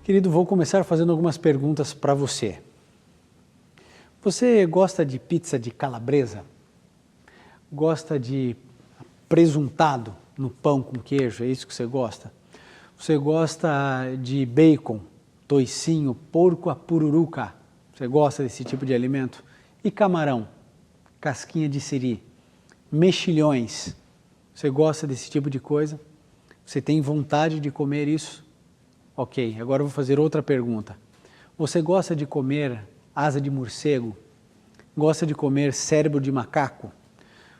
Querido, vou começar fazendo algumas perguntas para você. Você gosta de pizza de calabresa? Gosta de presuntado no pão com queijo? É isso que você gosta? Você gosta de bacon, toicinho, porco a pururuca? Você gosta desse tipo de alimento? E camarão, casquinha de siri, mexilhões? Você gosta desse tipo de coisa? Você tem vontade de comer isso? Ok, agora eu vou fazer outra pergunta. Você gosta de comer asa de morcego? Gosta de comer cérebro de macaco?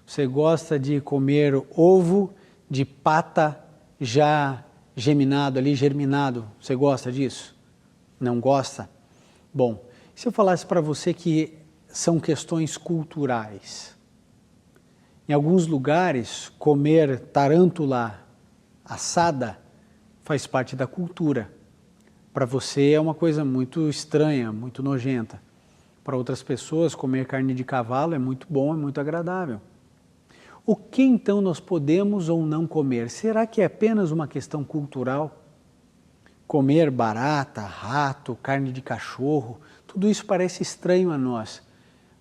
Você gosta de comer ovo de pata já geminado ali, germinado? Você gosta disso? Não gosta? Bom, se eu falasse para você que são questões culturais. Em alguns lugares, comer tarântula assada faz parte da cultura. Para você é uma coisa muito estranha, muito nojenta. Para outras pessoas, comer carne de cavalo é muito bom, é muito agradável. O que então nós podemos ou não comer? Será que é apenas uma questão cultural? Comer barata, rato, carne de cachorro, tudo isso parece estranho a nós.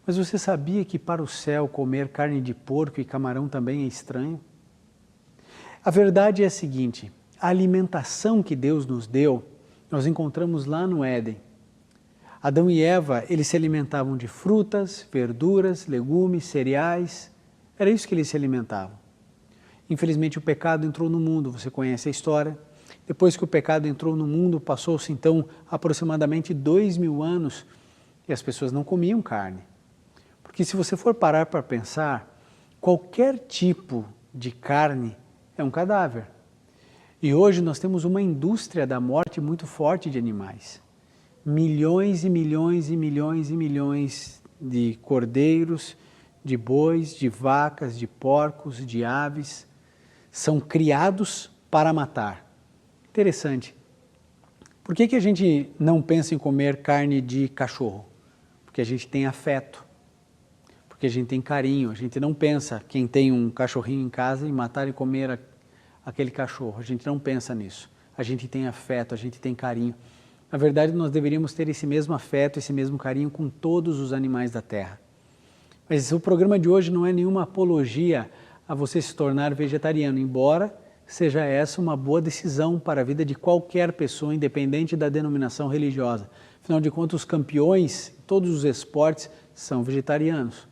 Mas você sabia que para o céu comer carne de porco e camarão também é estranho? A verdade é a seguinte: a alimentação que Deus nos deu, nós encontramos lá no Éden. Adão e Eva, eles se alimentavam de frutas, verduras, legumes, cereais. Era isso que eles se alimentavam. Infelizmente o pecado entrou no mundo, você conhece a história. Depois que o pecado entrou no mundo, passou-se então aproximadamente 2000 anos e as pessoas não comiam carne. Porque se você for parar para pensar, qualquer tipo de carne é um cadáver. E hoje nós temos uma indústria da morte muito forte de animais. Milhões e milhões e milhões e milhões de cordeiros, de bois, de vacas, de porcos, de aves, são criados para matar. Interessante. Por que a gente não pensa em comer carne de cachorro? Porque a gente tem afeto, porque a gente tem carinho, a gente não pensa quem tem um cachorrinho em casa em matar e comer aquele cachorro, a gente não pensa nisso. A gente tem afeto, a gente tem carinho. Na verdade, nós deveríamos ter esse mesmo afeto, esse mesmo carinho com todos os animais da terra. Mas o programa de hoje não é nenhuma apologia a você se tornar vegetariano, embora seja essa uma boa decisão para a vida de qualquer pessoa, independente da denominação religiosa. Afinal de contas, os campeões em todos os esportes são vegetarianos.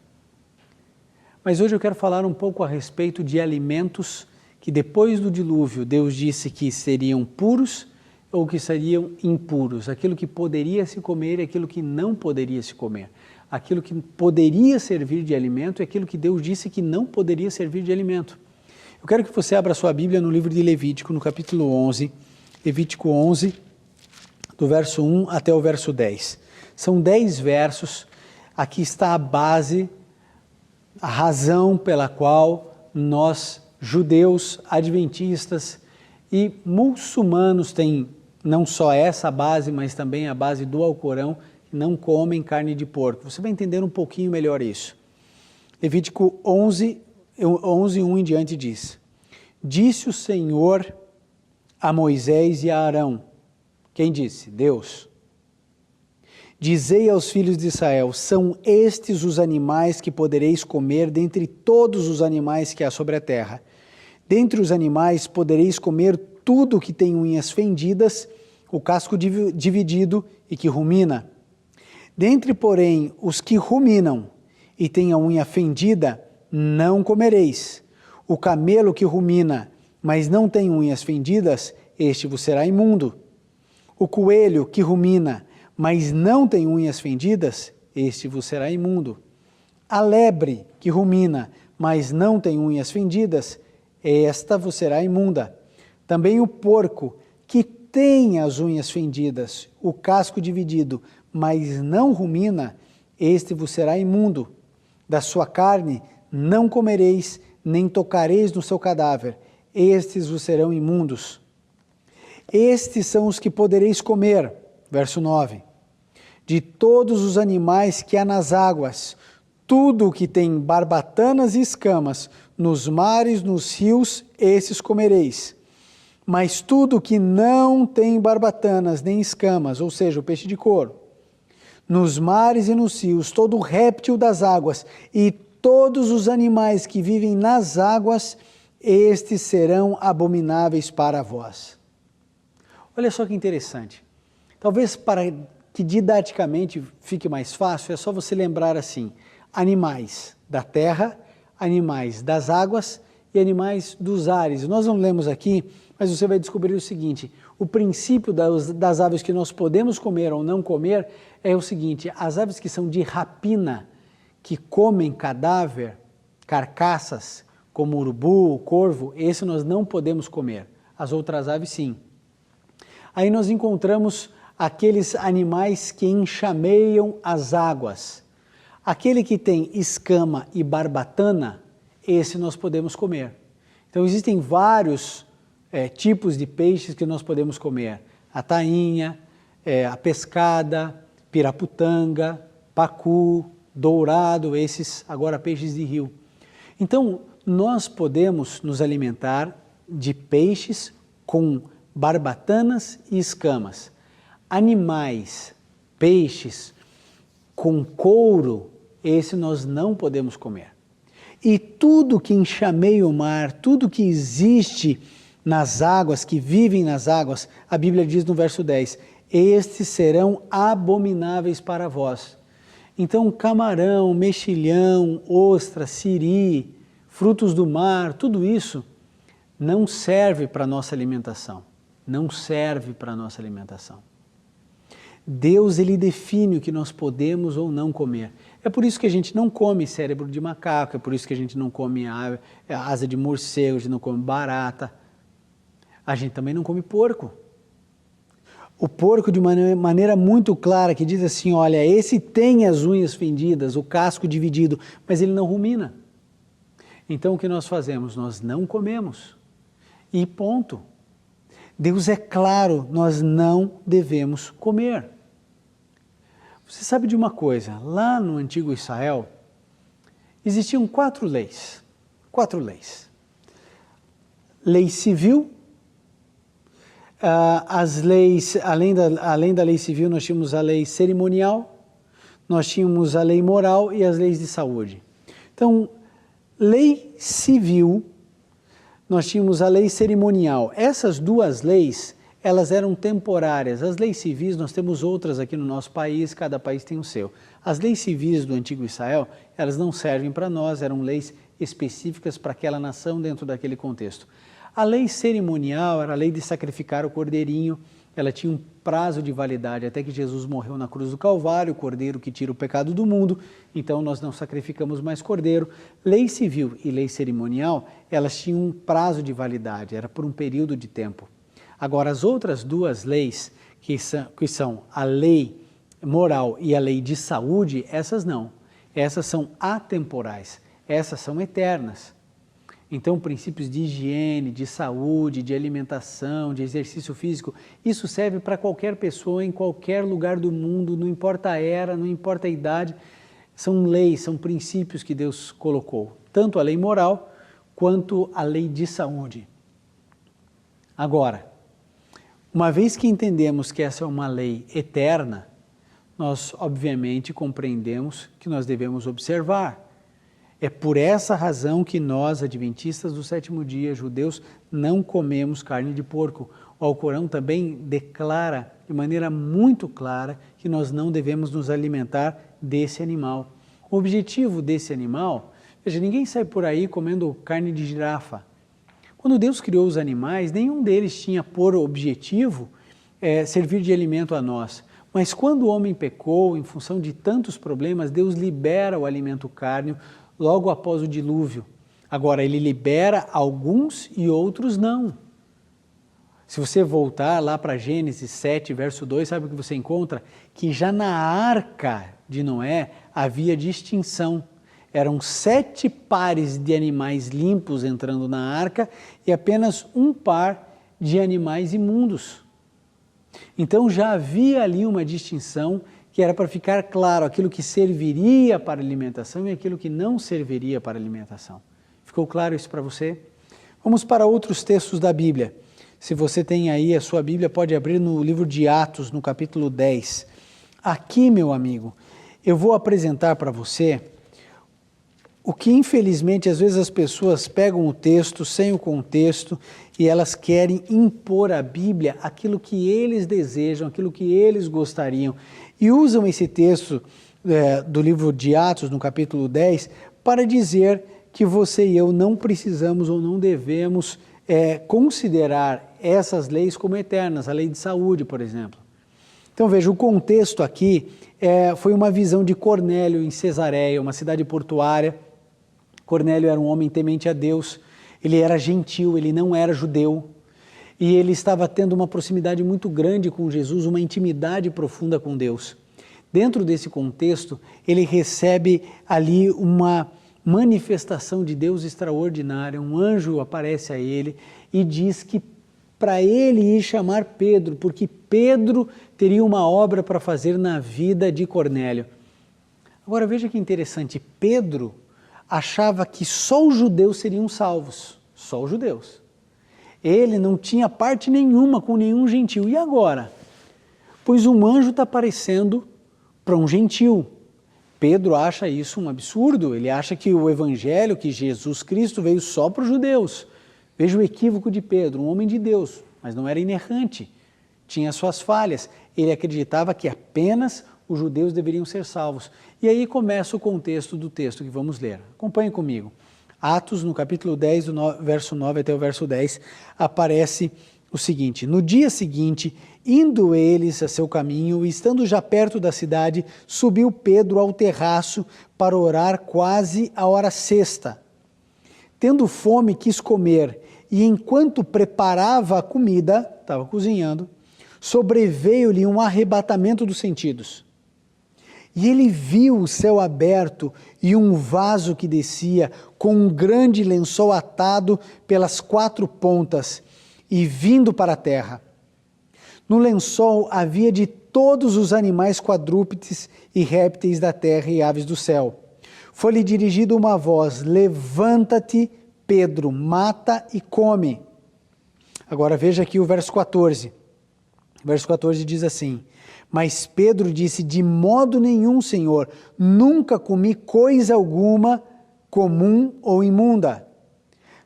Mas hoje eu quero falar um pouco a respeito de alimentos que depois do dilúvio Deus disse que seriam puros ou que seriam impuros, aquilo que poderia se comer e aquilo que não poderia se comer, aquilo que poderia servir de alimento e aquilo que Deus disse que não poderia servir de alimento. Eu quero que você abra sua Bíblia no livro de Levítico, no capítulo 11, Levítico 11, do verso 1 até o verso 10. São 10 versos, aqui está a base, a razão pela qual nós judeus, adventistas e muçulmanos têm não só essa base, mas também a base do Alcorão, que não comem carne de porco. Você vai entender um pouquinho melhor isso. Levítico 11, 1 em diante diz: Disse o Senhor a Moisés e a Arão. Quem disse? Deus. Dizei aos filhos de Israel: são estes os animais que podereis comer dentre todos os animais que há sobre a terra. Dentre os animais podereis comer tudo que tem unhas fendidas, o casco dividido e que rumina. Dentre, porém, os que ruminam e têm a unha fendida, não comereis. O camelo que rumina, mas não tem unhas fendidas, este vos será imundo. O coelho que rumina, mas não tem unhas fendidas, este vos será imundo. A lebre que rumina, mas não tem unhas fendidas, esta vos será imunda. Também o porco que tem as unhas fendidas, o casco dividido, mas não rumina, este vos será imundo. Da sua carne não comereis, nem tocareis no seu cadáver, estes vos serão imundos. Estes são os que podereis comer, verso 9, de todos os animais que há nas águas, tudo o que tem barbatanas e escamas, nos mares, nos rios, esses comereis. Mas tudo que não tem barbatanas nem escamas, ou seja, o peixe de couro, nos mares e nos rios, todo réptil das águas e todos os animais que vivem nas águas, estes serão abomináveis para vós. Olha só que interessante. Talvez para que didaticamente fique mais fácil, é só você lembrar assim: animais da terra, animais das águas e animais dos ares. Nós não lemos aqui, mas você vai descobrir o seguinte: o princípio das aves que nós podemos comer ou não comer é o seguinte: as aves que são de rapina, que comem cadáver, carcaças, como o urubu, o corvo, esse nós não podemos comer. As outras aves sim. Aí nós encontramos aqueles animais que enxameiam as águas. Aquele que tem escama e barbatana, esse nós podemos comer. Então existem vários tipos de peixes que nós podemos comer. A tainha, a pescada, piraputanga, pacu, dourado, esses agora peixes de rio. Então nós podemos nos alimentar de peixes com barbatanas e escamas. Animais, peixes com couro, esse nós não podemos comer. E tudo que enxameia o mar, tudo que existe nas águas, que vivem nas águas, a Bíblia diz no verso 10, estes serão abomináveis para vós. Então camarão, mexilhão, ostra, siri, frutos do mar, tudo isso não serve para a nossa alimentação. Não serve para a nossa alimentação. Deus, ele define o que nós podemos ou não comer. É por isso que a gente não come cérebro de macaco, é por isso que a gente não come asa de morcego, a gente não come barata. A gente também não come porco. O porco, de maneira muito clara, que diz assim, olha, esse tem as unhas fendidas, o casco dividido, mas ele não rumina. Então o que nós fazemos? Nós não comemos. E ponto. Deus é claro, nós não devemos comer. Você sabe de uma coisa, lá no antigo Israel, existiam 4 leis. 4 leis. Lei civil, as leis, além da lei civil, nós tínhamos a lei cerimonial, nós tínhamos a lei moral e as leis de saúde. Então, lei civil, nós tínhamos a lei cerimonial. Essas 2 leis, elas eram temporárias. As leis civis, nós temos outras aqui no nosso país, cada país tem o seu. As leis civis do antigo Israel, elas não servem para nós, eram leis específicas para aquela nação dentro daquele contexto. A lei cerimonial era a lei de sacrificar o cordeirinho, ela tinha um prazo de validade até que Jesus morreu na cruz do Calvário, o cordeiro que tira o pecado do mundo, então nós não sacrificamos mais cordeiro. Lei civil e lei cerimonial, elas tinham um prazo de validade, era por um período de tempo. Agora, as outras 2 leis, que são a lei moral e a lei de saúde, essas não. Essas são atemporais, essas são eternas. Então, princípios de higiene, de saúde, de alimentação, de exercício físico, isso serve para qualquer pessoa, em qualquer lugar do mundo, não importa a era, não importa a idade, são leis, são princípios que Deus colocou, tanto a lei moral quanto a lei de saúde. Agora, uma vez que entendemos que essa é uma lei eterna, nós obviamente compreendemos que nós devemos observar. É por essa razão que nós, adventistas do 7º dia, judeus, não comemos carne de porco. O Alcorão também declara de maneira muito clara que nós não devemos nos alimentar desse animal. O objetivo desse animal, veja, ninguém sai por aí comendo carne de girafa. Quando Deus criou os animais, nenhum deles tinha por objetivo servir de alimento a nós. Mas quando o homem pecou, em função de tantos problemas, Deus libera o alimento cárneo logo após o dilúvio. Agora, ele libera alguns e outros não. Se você voltar lá para Gênesis 7, verso 2, sabe o que você encontra? Que já na arca de Noé havia distinção. Eram 7 pares de animais limpos entrando na arca e apenas um par de animais imundos. Então já havia ali uma distinção que era para ficar claro aquilo que serviria para alimentação e aquilo que não serviria para alimentação. Ficou claro isso para você? Vamos para outros textos da Bíblia. Se você tem aí a sua Bíblia, pode abrir no livro de Atos, no capítulo 10. Aqui, meu amigo, eu vou apresentar para você o que, infelizmente, às vezes as pessoas pegam o texto sem o contexto e elas querem impor à Bíblia aquilo que eles desejam, aquilo que eles gostariam. E usam esse texto do livro de Atos, no capítulo 10, para dizer que você e eu não precisamos ou não devemos considerar essas leis como eternas, a lei de saúde, por exemplo. Então veja, o contexto aqui foi uma visão de Cornélio em Cesareia, uma cidade portuária. Cornélio era um homem temente a Deus, ele era gentil, ele não era judeu, e ele estava tendo uma proximidade muito grande com Jesus, uma intimidade profunda com Deus. Dentro desse contexto, ele recebe ali uma manifestação de Deus extraordinária, um anjo aparece a ele e diz que para ele ir chamar Pedro, porque Pedro teria uma obra para fazer na vida de Cornélio. Agora veja que interessante, Pedro achava que só os judeus seriam salvos, só os judeus. Ele não tinha parte nenhuma com nenhum gentil. E agora? Pois um anjo está aparecendo para um gentil. Pedro acha isso um absurdo, ele acha que o evangelho, que Jesus Cristo veio só para os judeus. Veja o equívoco de Pedro, um homem de Deus, mas não era inerrante, tinha suas falhas. Ele acreditava que apenas os judeus deveriam ser salvos. E aí começa o contexto do texto que vamos ler. Acompanhe comigo. Atos, no capítulo 10, do verso 9 até o verso 10, aparece o seguinte: no dia seguinte, indo eles a seu caminho, e estando já perto da cidade, subiu Pedro ao terraço para orar quase à hora sexta. Tendo fome, quis comer, e enquanto preparava a comida, estava cozinhando, sobreveio-lhe um arrebatamento dos sentidos. E ele viu o céu aberto e um vaso que descia, com um grande lençol atado pelas 4 pontas, e vindo para a terra. No lençol havia de todos os animais quadrúpedes e répteis da terra e aves do céu. Foi-lhe dirigida uma voz: levanta-te, Pedro, mata e come. Agora veja aqui o verso 14. O verso 14 diz assim: mas Pedro disse: de modo nenhum, Senhor, nunca comi coisa alguma comum ou imunda.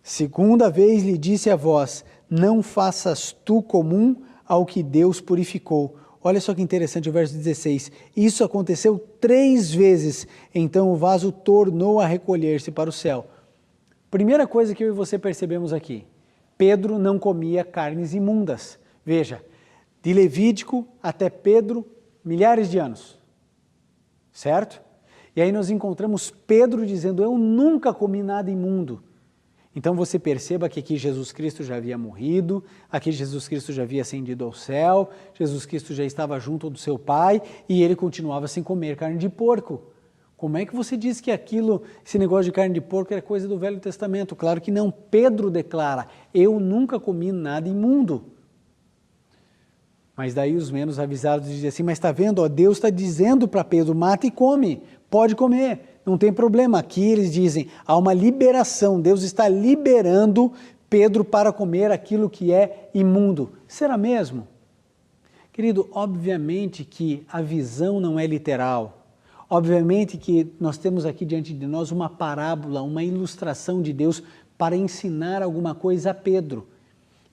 Segunda vez lhe disse a voz: não faças tu comum ao que Deus purificou. Olha só que interessante o verso 16. Isso aconteceu 3 vezes, então o vaso tornou a recolher-se para o céu. Primeira coisa que eu e você percebemos aqui: Pedro não comia carnes imundas. Veja, de Levítico até Pedro, milhares de anos, certo? E aí nós encontramos Pedro dizendo: eu nunca comi nada imundo. Então você perceba que aqui Jesus Cristo já havia morrido, aqui Jesus Cristo já havia ascendido ao céu, Jesus Cristo já estava junto do seu Pai e ele continuava sem comer carne de porco. Como é que você diz que esse negócio de carne de porco era coisa do Velho Testamento? Claro que não. Pedro declara: eu nunca comi nada imundo. Mas daí os menos avisados dizem assim: mas está vendo, ó, Deus está dizendo para Pedro: mata e come, pode comer, não tem problema. Aqui eles dizem, há uma liberação, Deus está liberando Pedro para comer aquilo que é imundo. Será mesmo? Querido, obviamente que a visão não é literal, obviamente que nós temos aqui diante de nós uma parábola, uma ilustração de Deus para ensinar alguma coisa a Pedro.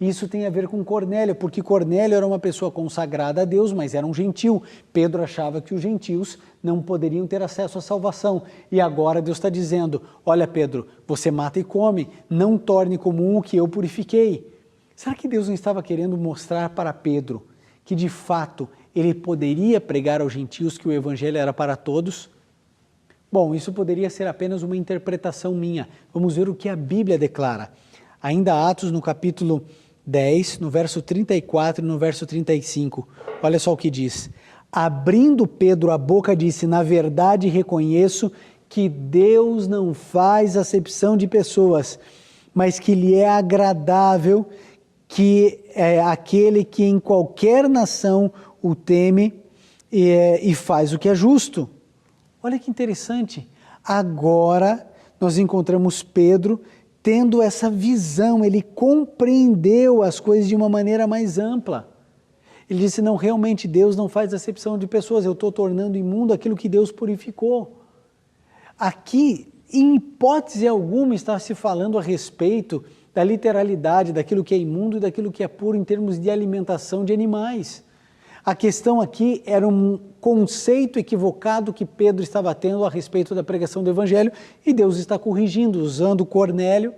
Isso tem a ver com Cornélio, porque Cornélio era uma pessoa consagrada a Deus, mas era um gentil. Pedro achava que os gentios não poderiam ter acesso à salvação. E agora Deus está dizendo: olha, Pedro, você mata e come, não torne comum o que eu purifiquei. Será que Deus não estava querendo mostrar para Pedro que de fato ele poderia pregar aos gentios que o evangelho era para todos? Bom, isso poderia ser apenas uma interpretação minha. Vamos ver o que a Bíblia declara. Ainda Atos, no capítulo 10, no verso 34 e no verso 35. Olha só o que diz: abrindo Pedro a boca, disse: na verdade reconheço que Deus não faz acepção de pessoas, mas que lhe é agradável que é aquele que em qualquer nação o teme e faz o que é justo. Olha que interessante. Agora nós encontramos Pedro tendo essa visão, ele compreendeu as coisas de uma maneira mais ampla. Ele disse, não, realmente Deus não faz acepção de pessoas, eu estou tornando imundo aquilo que Deus purificou. Aqui, em hipótese alguma, está se falando a respeito da literalidade, daquilo que é imundo e daquilo que é puro em termos de alimentação de animais. A questão aqui era um conceito equivocado que Pedro estava tendo a respeito da pregação do Evangelho e Deus está corrigindo, usando Cornélio,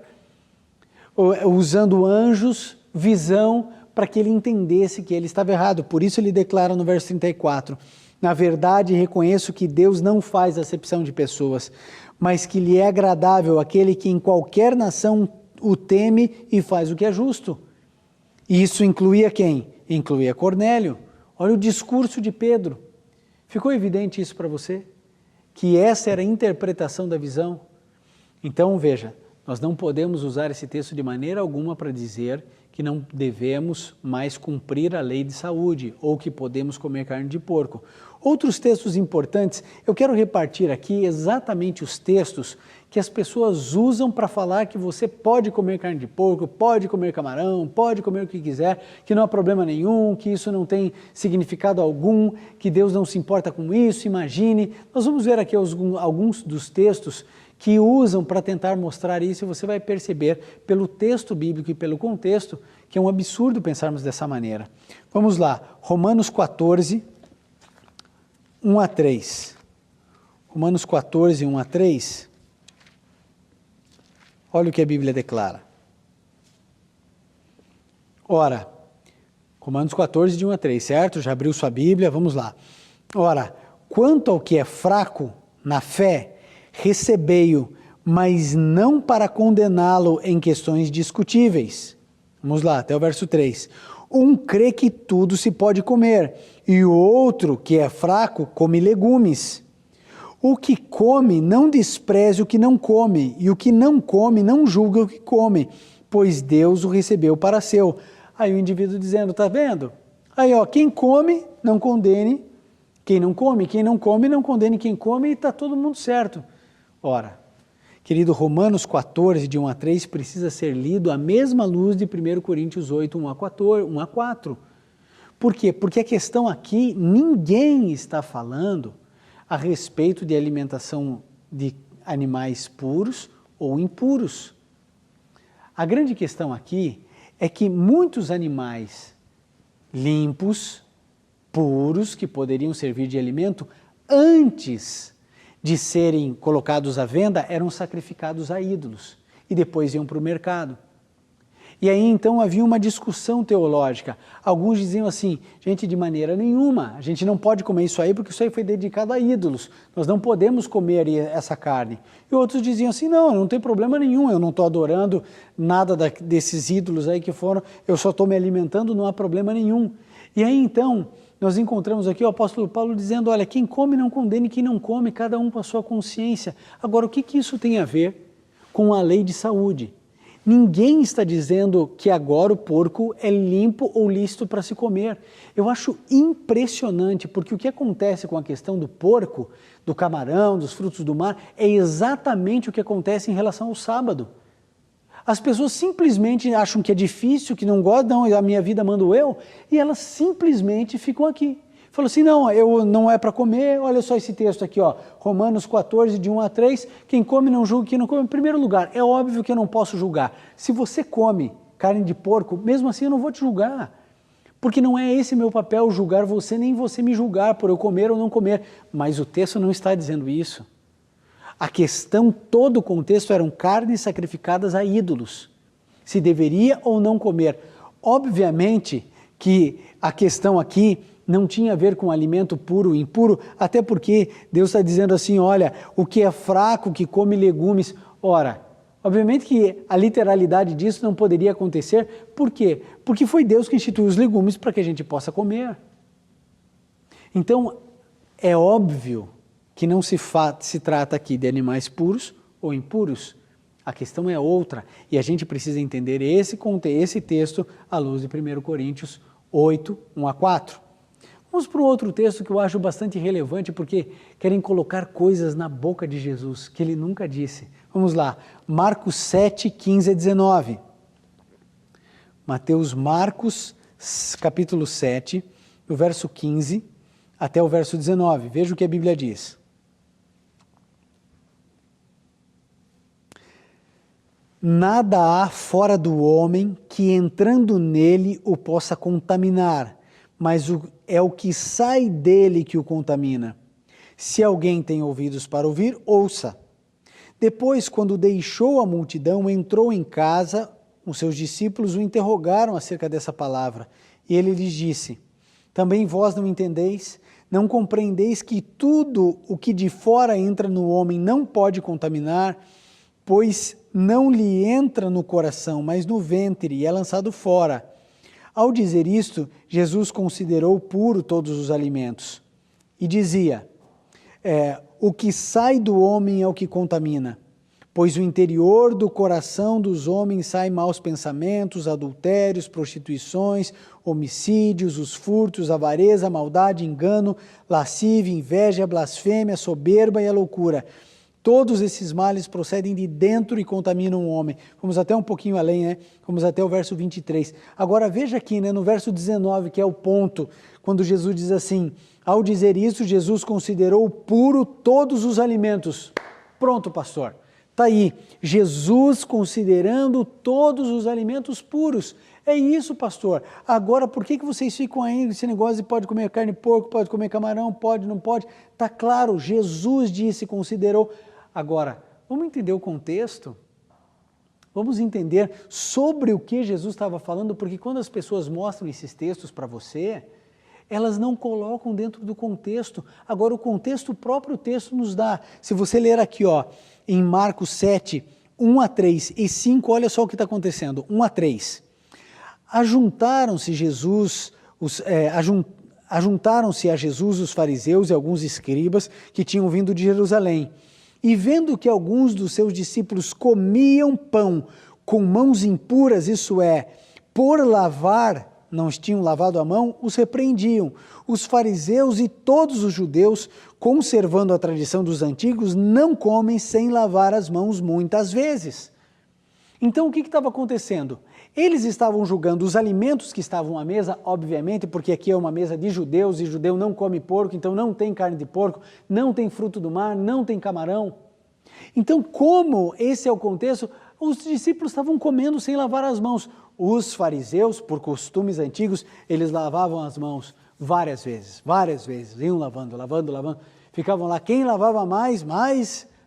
usando anjos, visão, para que ele entendesse que ele estava errado. Por isso ele declara no verso 34, na verdade reconheço que Deus não faz acepção de pessoas, mas que lhe é agradável aquele que em qualquer nação o teme e faz o que é justo. E isso incluía quem? Incluía Cornélio. Olha o discurso de Pedro. Ficou evidente isso para você? Que essa era a interpretação da visão? Então, veja, nós não podemos usar esse texto de maneira alguma para dizer que não devemos mais cumprir a lei de saúde ou que podemos comer carne de porco. Outros textos importantes, eu quero repartir aqui exatamente os textos que as pessoas usam para falar que você pode comer carne de porco, pode comer camarão, pode comer o que quiser, que não há problema nenhum, que isso não tem significado algum, que Deus não se importa com isso, imagine. Nós vamos ver aqui alguns dos textos que usam para tentar mostrar isso e você vai perceber pelo texto bíblico e pelo contexto que é um absurdo pensarmos dessa maneira. Vamos lá, Romanos 14, 1 a 3. Romanos 14, 1 a 3. Olha o que a Bíblia declara. Ora, Romanos 14, de 1 a 3, certo? Já abriu sua Bíblia, vamos lá. Ora, quanto ao que é fraco na fé, recebei-o, mas não para condená-lo em questões discutíveis. Vamos lá, até o verso 3. Um crê que tudo se pode comer, e o outro, que é fraco, come legumes. O que come não despreze o que não come, e o que não come não julga o que come, pois Deus o recebeu para seu. Aí o indivíduo dizendo, tá vendo? Aí ó, quem come, não condene quem não come não condene quem come e está todo mundo certo. Ora, querido, Romanos 14, de 1 a 3, precisa ser lido à mesma luz de 1 Coríntios 8, 1 a 4. Por quê? Porque a questão aqui, ninguém está falando a respeito de alimentação de animais puros ou impuros. A grande questão aqui é que muitos animais limpos, puros, que poderiam servir de alimento, antes de serem colocados à venda, eram sacrificados a ídolos e depois iam para o mercado. E aí então havia uma discussão teológica. Alguns diziam assim, gente, de maneira nenhuma, a gente não pode comer isso aí porque isso aí foi dedicado a ídolos, nós não podemos comer essa carne. E outros diziam assim, não tem problema nenhum, eu não estou adorando nada desses ídolos aí que foram, eu só estou me alimentando, não há problema nenhum. E aí então, nós encontramos aqui o apóstolo Paulo dizendo, olha, quem come não condene quem não come, cada um com a sua consciência. Agora, o que isso tem a ver com a lei de saúde? Ninguém está dizendo que agora o porco é limpo ou lícito para se comer. Eu acho impressionante, porque o que acontece com a questão do porco, do camarão, dos frutos do mar, é exatamente o que acontece em relação ao sábado. As pessoas simplesmente acham que é difícil, que não gostam, não, a minha vida mando eu, e elas simplesmente ficam aqui. Falou assim, não é para comer, olha só esse texto aqui, ó, Romanos 14, de 1 a 3, quem come não julga, quem não come. Em primeiro lugar, é óbvio que eu não posso julgar. Se você come carne de porco, mesmo assim eu não vou te julgar, porque não é esse meu papel julgar você, nem você me julgar por eu comer ou não comer, mas o texto não está dizendo isso. A questão, todo o contexto eram carnes sacrificadas a ídolos. Se deveria ou não comer. Obviamente que a questão aqui não tinha a ver com alimento puro ou impuro, até porque Deus está dizendo assim, olha, o que é fraco, que come legumes. Ora, obviamente que a literalidade disso não poderia acontecer. Por quê? Porque foi Deus que instituiu os legumes para que a gente possa comer. Então, é óbvio que não se trata aqui de animais puros ou impuros. A questão é outra, e a gente precisa entender esse texto à luz de 1 Coríntios 8, 1 a 4. Vamos para um outro texto que eu acho bastante relevante, porque querem colocar coisas na boca de Jesus que ele nunca disse. Vamos lá, Marcos 7, 15 a 19. Marcos, capítulo 7, o verso 15 até o verso 19. Veja o que a Bíblia diz. Nada há fora do homem que entrando nele o possa contaminar, mas é o que sai dele que o contamina. Se alguém tem ouvidos para ouvir, ouça. Depois, quando deixou a multidão, entrou em casa, os seus discípulos o interrogaram acerca dessa palavra, e ele lhes disse: também vós não entendeis? Não compreendeis que tudo o que de fora entra no homem não pode contaminar, pois não lhe entra no coração, mas no ventre, e é lançado fora. Ao dizer isto, Jesus considerou puro todos os alimentos, e dizia: o que sai do homem é o que contamina, pois do interior do coração dos homens saem maus pensamentos, adultérios, prostituições, homicídios, os furtos, avareza, maldade, engano, lascívia, inveja, blasfêmia, soberba e a loucura. Todos esses males procedem de dentro e contaminam o homem. Vamos até um pouquinho além, né? Vamos até o verso 23. Agora veja aqui, né, no verso 19, que é o ponto, quando Jesus diz assim: ao dizer isso, Jesus considerou puro todos os alimentos. Pronto, pastor. Está aí, Jesus considerando todos os alimentos puros. É isso, pastor. Agora, por que vocês ficam aí nesse negócio de pode comer carne de porco, pode comer camarão, pode, não pode? Está claro, Jesus disse, considerou. Agora, vamos entender o contexto? Vamos entender sobre o que Jesus estava falando, porque quando as pessoas mostram esses textos para você, elas não colocam dentro do contexto. Agora, o contexto, o próprio texto nos dá. Se você ler aqui, ó, em Marcos 7, 1 a 3 e 5, olha só o que está acontecendo, 1 a 3. Ajuntaram-se a Jesus os fariseus e alguns escribas que tinham vindo de Jerusalém. E vendo que alguns dos seus discípulos comiam pão com mãos impuras, isso é, por lavar, não tinham lavado a mão, os repreendiam. Os fariseus e todos os judeus, conservando a tradição dos antigos, não comem sem lavar as mãos muitas vezes. Então o que estava acontecendo? Eles estavam julgando os alimentos que estavam à mesa, obviamente, porque aqui é uma mesa de judeus, e judeu não come porco, então não tem carne de porco, não tem fruto do mar, não tem camarão. Então, como esse é o contexto, os discípulos estavam comendo sem lavar as mãos. Os fariseus, por costumes antigos, eles lavavam as mãos várias vezes, iam lavando. Ficavam lá, quem lavava mais,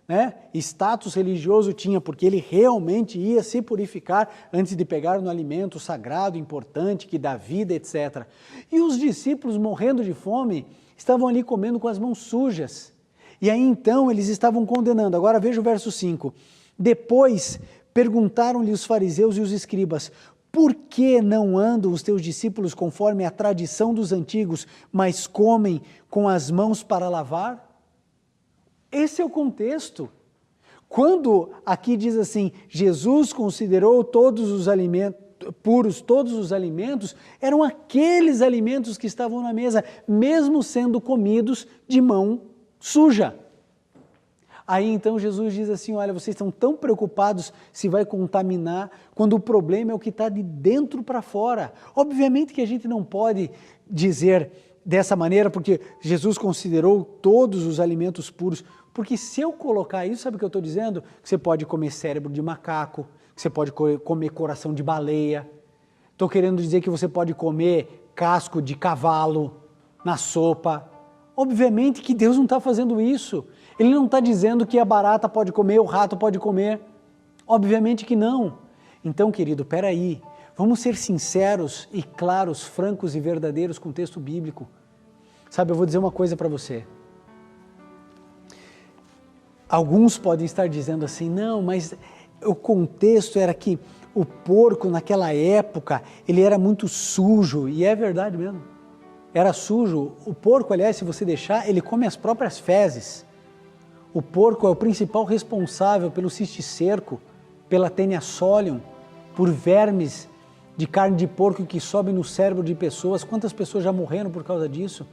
né, status religioso tinha, porque ele realmente ia se purificar antes de pegar no alimento sagrado, importante, que dá vida, etc. E os discípulos, morrendo de fome, estavam ali comendo com as mãos sujas. E aí então eles estavam condenando. Agora veja o verso 5. Depois perguntaram-lhe os fariseus e os escribas: por que não andam os teus discípulos conforme a tradição dos antigos, mas comem com as mãos para lavar? Esse é o contexto. Quando aqui diz assim, Jesus considerou todos os alimentos puros, todos os alimentos, eram aqueles alimentos que estavam na mesa, mesmo sendo comidos de mão suja. Aí então Jesus diz assim, olha, vocês estão tão preocupados se vai contaminar, quando o problema é o que está de dentro para fora. Obviamente que a gente não pode dizer dessa maneira, porque Jesus considerou todos os alimentos puros, porque se eu colocar isso, sabe o que eu estou dizendo? Que você pode comer cérebro de macaco, que você pode comer coração de baleia, estou querendo dizer que você pode comer casco de cavalo na sopa. Obviamente que Deus não está fazendo isso. Ele não está dizendo que a barata pode comer, o rato pode comer. Obviamente que não. Então, querido, peraí, vamos ser sinceros e claros, francos e verdadeiros com o texto bíblico. Sabe, eu vou dizer uma coisa para você. Alguns podem estar dizendo assim, não, mas o contexto era que o porco naquela época, ele era muito sujo, e é verdade mesmo. Era sujo. O porco, aliás, se você deixar, ele come as próprias fezes. O porco é o principal responsável pelo cisticerco, pela Taenia solium, por vermes de carne de porco que sobe no cérebro de pessoas. Quantas pessoas já morreram por causa disso?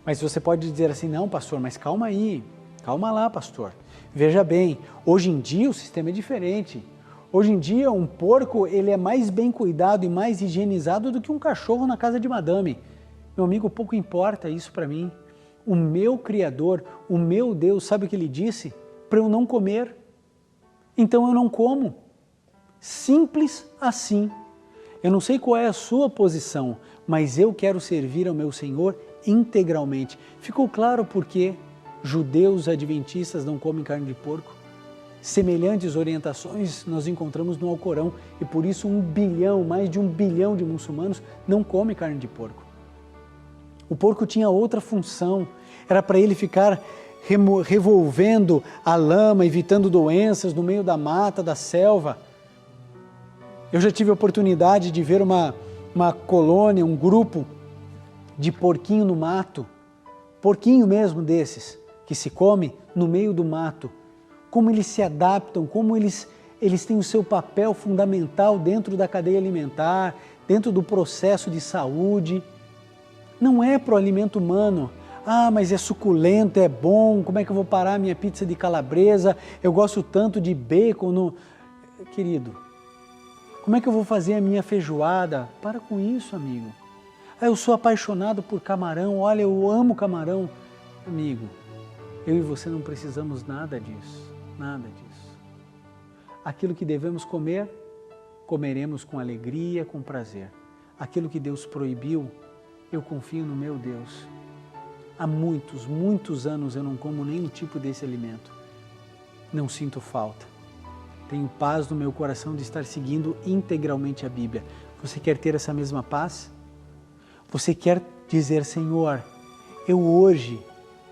Mas você pode dizer assim, não, pastor, mas calma aí, calma lá, pastor. Veja bem, hoje em dia o sistema é diferente. Hoje em dia um porco ele é mais bem cuidado e mais higienizado do que um cachorro na casa de madame. Meu amigo, pouco importa isso para mim. O meu Criador, o meu Deus, sabe o que ele disse? Para eu não comer. Então eu não como. Simples assim. Eu não sei qual é a sua posição, mas eu quero servir ao meu Senhor integralmente. Ficou claro por que judeus adventistas não comem carne de porco? Semelhantes orientações nós encontramos no Alcorão e por isso mais de 1 bilhão de muçulmanos não comem carne de porco. O porco tinha outra função, era para ele ficar revolvendo a lama, evitando doenças no meio da mata, da selva. Eu já tive a oportunidade de ver uma colônia, um grupo de porquinho no mato, porquinho mesmo desses, que se come no meio do mato. Como eles se adaptam, como eles têm o seu papel fundamental dentro da cadeia alimentar, dentro do processo de saúde. Não é para o alimento humano. Ah, mas é suculento, é bom, como é que eu vou parar a minha pizza de calabresa? Eu gosto tanto de bacon. Querido, como é que eu vou fazer a minha feijoada? Para com isso, amigo. Ah, eu sou apaixonado por camarão, olha, eu amo camarão. Amigo, eu e você não precisamos nada disso, nada disso. Aquilo que devemos comer, comeremos com alegria, com prazer. Aquilo que Deus proibiu, eu confio no meu Deus. Há muitos, muitos anos eu não como nenhum tipo desse alimento. Não sinto falta. Tenho paz no meu coração de estar seguindo integralmente a Bíblia. Você quer ter essa mesma paz? Você quer dizer, Senhor, eu hoje,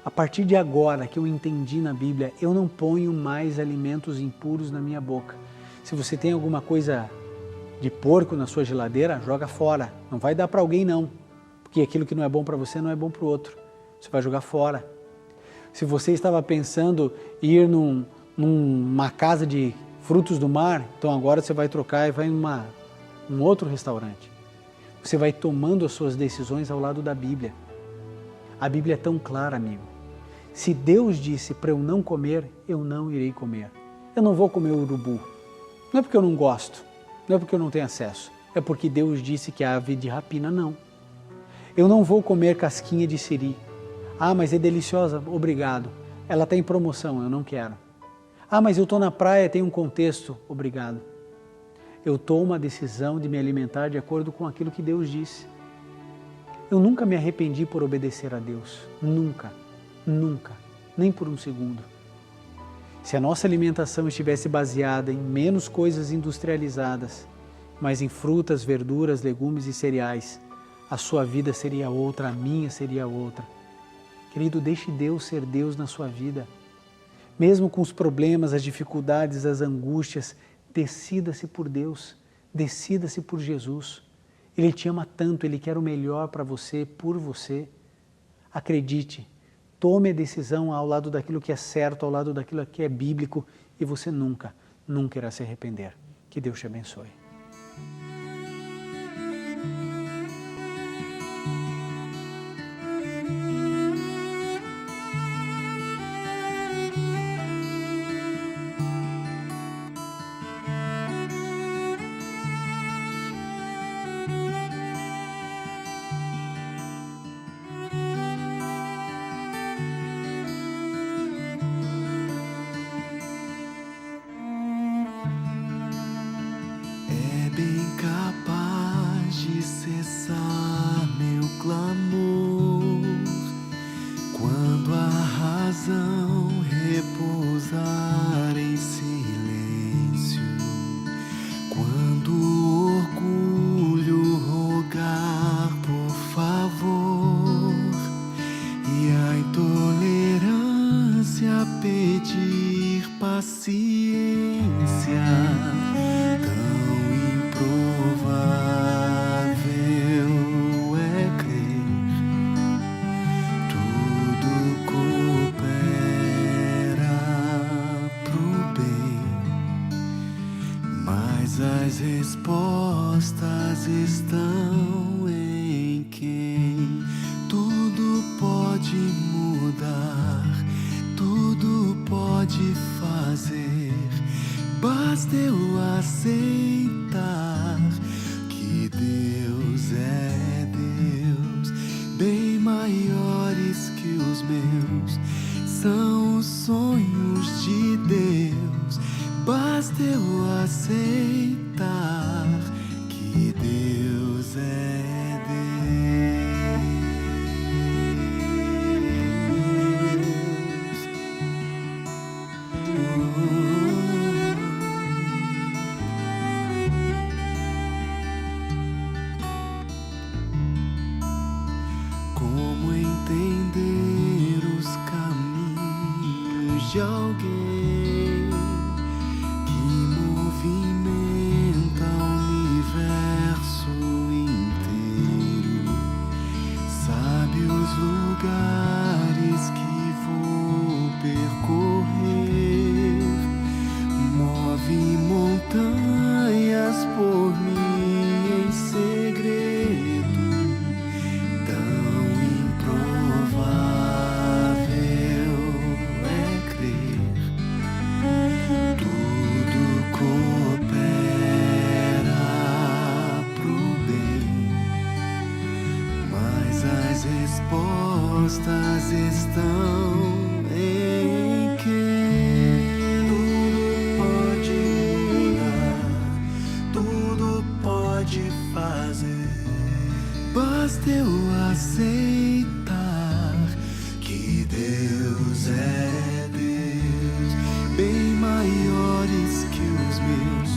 a partir de agora que eu entendi na Bíblia, eu não ponho mais alimentos impuros na minha boca. Se você tem alguma coisa de porco na sua geladeira, joga fora. Não vai dar para alguém não, porque aquilo que não é bom para você não é bom para o outro. Você vai jogar fora. Se você estava pensando em ir numa casa de frutos do mar, então agora você vai trocar e vai em um outro restaurante. Você vai tomando as suas decisões ao lado da Bíblia. A Bíblia é tão clara, amigo. Se Deus disse para eu não comer, eu não irei comer. Eu não vou comer urubu. Não é porque eu não gosto, não é porque eu não tenho acesso. É porque Deus disse que a ave de rapina não. Eu não vou comer casquinha de siri. Ah, mas é deliciosa, obrigado. Ela está em promoção, eu não quero. Ah, mas eu estou na praia, tem um contexto, obrigado. Eu tomo uma decisão de me alimentar de acordo com aquilo que Deus disse. Eu nunca me arrependi por obedecer a Deus, nunca, nunca, nem por um segundo. Se a nossa alimentação estivesse baseada em menos coisas industrializadas, mas em frutas, verduras, legumes e cereais, a sua vida seria outra, a minha seria outra. Querido, deixe Deus ser Deus na sua vida. Mesmo com os problemas, as dificuldades, as angústias, decida-se por Deus, decida-se por Jesus. Ele te ama tanto, Ele quer o melhor para você, por você. Acredite, tome a decisão ao lado daquilo que é certo, ao lado daquilo que é bíblico e você nunca, nunca irá se arrepender. Que Deus te abençoe. Bem capaz de cessar meu clamor quando a razão repousar em silêncio, quando o orgulho rogar por favor e a intolerância pedir paciência. As respostas estão em quem tudo pode mudar, tudo pode fazer. Basta eu aceitar que Deus é Deus, bem maiores que os meus, são os sonhos de Deus. Basta eu aceitar que Deus é Deus. Como entender os caminhos de alguém que movimenta o universo inteiro? Sabe os lugares que vou percorrer, move montanhas por mim em segredo. Tão improvável é crer, tudo coopera pro bem, mas as respostas estão em quem tudo pode fazer. Basta eu aceitar que Deus é Deus, bem maiores que os meus,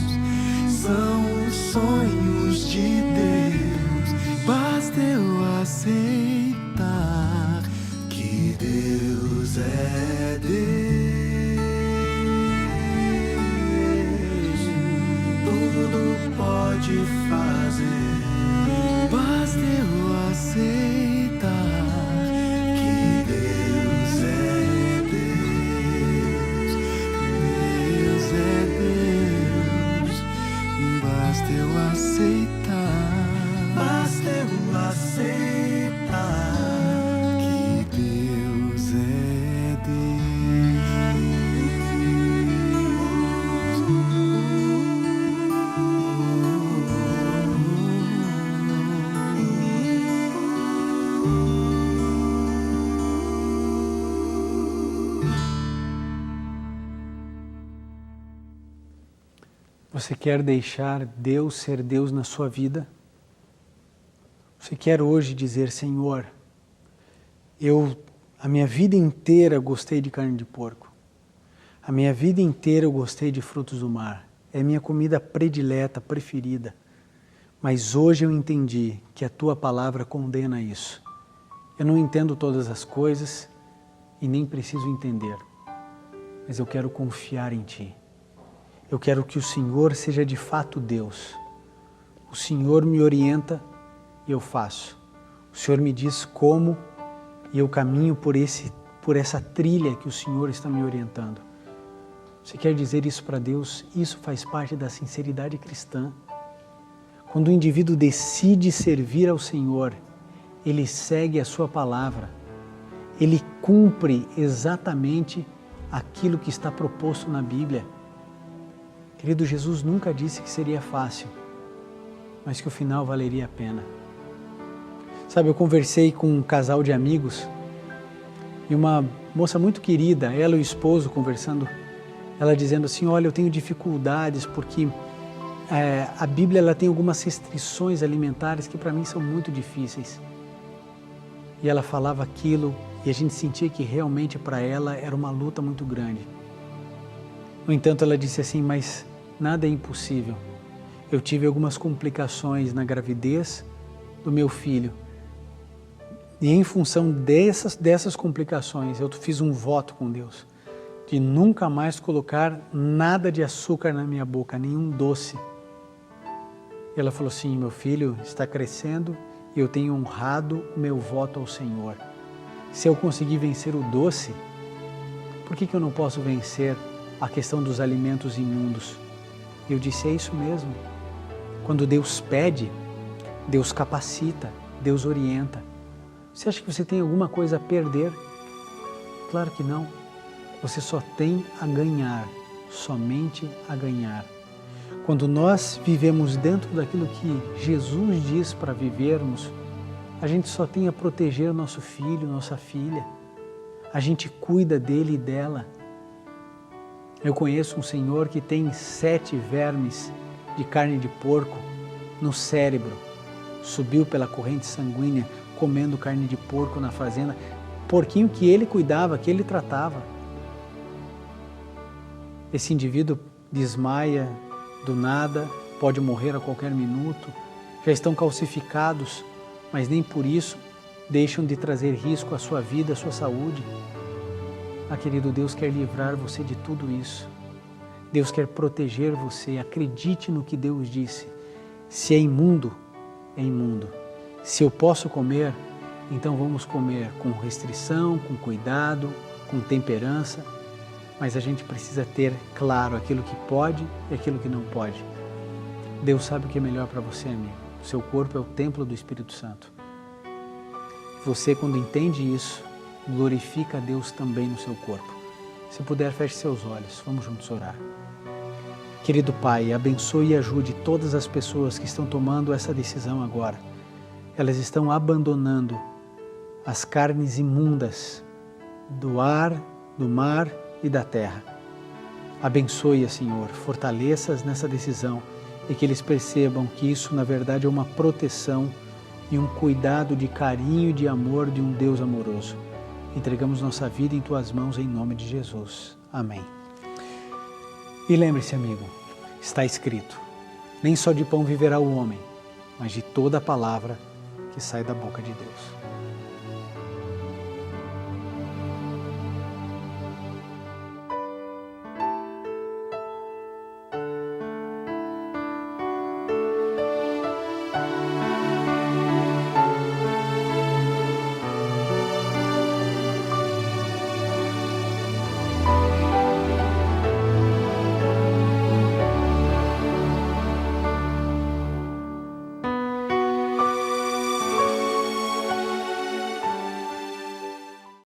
são os sonhos de Deus. Basta eu aceitar que Deus é Deus, tudo pode fazer. Basta eu aceitar que Deus é Deus, Deus é Deus. Basta eu aceitar que Deus é Você quer deixar Deus ser Deus na sua vida? Você quer hoje dizer: Senhor, a minha vida inteira gostei de carne de porco. A minha vida inteira eu gostei de frutos do mar. É minha comida predileta, preferida. Mas hoje eu entendi que a Tua palavra condena isso. Eu não entendo todas as coisas e nem preciso entender. Mas eu quero confiar em Ti. Eu quero que o Senhor seja de fato Deus. O Senhor me orienta e eu faço. O Senhor me diz como e eu caminho por essa trilha que o Senhor está me orientando. Você quer dizer isso para Deus? Isso faz parte da sinceridade cristã. Quando o indivíduo decide servir ao Senhor, ele segue a sua palavra. Ele cumpre exatamente aquilo que está proposto na Bíblia. Querido, Jesus nunca disse que seria fácil, mas que o final valeria a pena. Sabe, eu conversei com um casal de amigos e uma moça muito querida, ela e o esposo conversando, ela dizendo assim: olha, eu tenho dificuldades porque a Bíblia ela tem algumas restrições alimentares que para mim são muito difíceis. E ela falava aquilo e a gente sentia que realmente para ela era uma luta muito grande. No entanto, ela disse assim: mas nada é impossível. Eu tive algumas complicações na gravidez do meu filho. E em função dessas complicações, eu fiz um voto com Deus de nunca mais colocar nada de açúcar na minha boca, nenhum doce. E ela falou assim: meu filho está crescendo e eu tenho honrado o meu voto ao Senhor. Se eu conseguir vencer o doce, por que eu não posso vencer a questão dos alimentos imundos? Eu disse: é isso mesmo. Quando Deus pede, Deus capacita, Deus orienta. Você acha que você tem alguma coisa a perder? Claro que não. Você só tem a ganhar, somente a ganhar. Quando nós vivemos dentro daquilo que Jesus diz para vivermos, a gente só tem a proteger nosso filho, nossa filha. A gente cuida dele e dela. Eu conheço um senhor que tem 7 vermes de carne de porco no cérebro. Subiu pela corrente sanguínea comendo carne de porco na fazenda. Porquinho que ele cuidava, que ele tratava. Esse indivíduo desmaia do nada, pode morrer a qualquer minuto. Já estão calcificados, mas nem por isso deixam de trazer risco à sua vida, à sua saúde. Querido, Deus quer livrar você de tudo isso. Deus quer proteger você. Acredite no que Deus disse. Se é imundo, é imundo. Se eu posso comer, então vamos comer com restrição, com cuidado, com temperança. Mas a gente precisa ter claro aquilo que pode e aquilo que não pode. Deus sabe o que é melhor para você, amigo. O seu corpo é o templo do Espírito Santo. Você, quando entende isso, glorifica a Deus também no seu corpo. Se puder, feche seus olhos. Vamos juntos orar. Querido Pai, abençoe e ajude todas as pessoas que estão tomando essa decisão agora. Elas estão abandonando as carnes imundas do ar, do mar e da terra. Abençoe-a, Senhor, fortaleça-as nessa decisão e que eles percebam que isso, na verdade, é uma proteção e um cuidado de carinho e de amor de um Deus amoroso. Entregamos nossa vida em Tuas mãos em nome de Jesus. Amém. E lembre-se, amigo, está escrito, nem só de pão viverá o homem, mas de toda a palavra que sai da boca de Deus.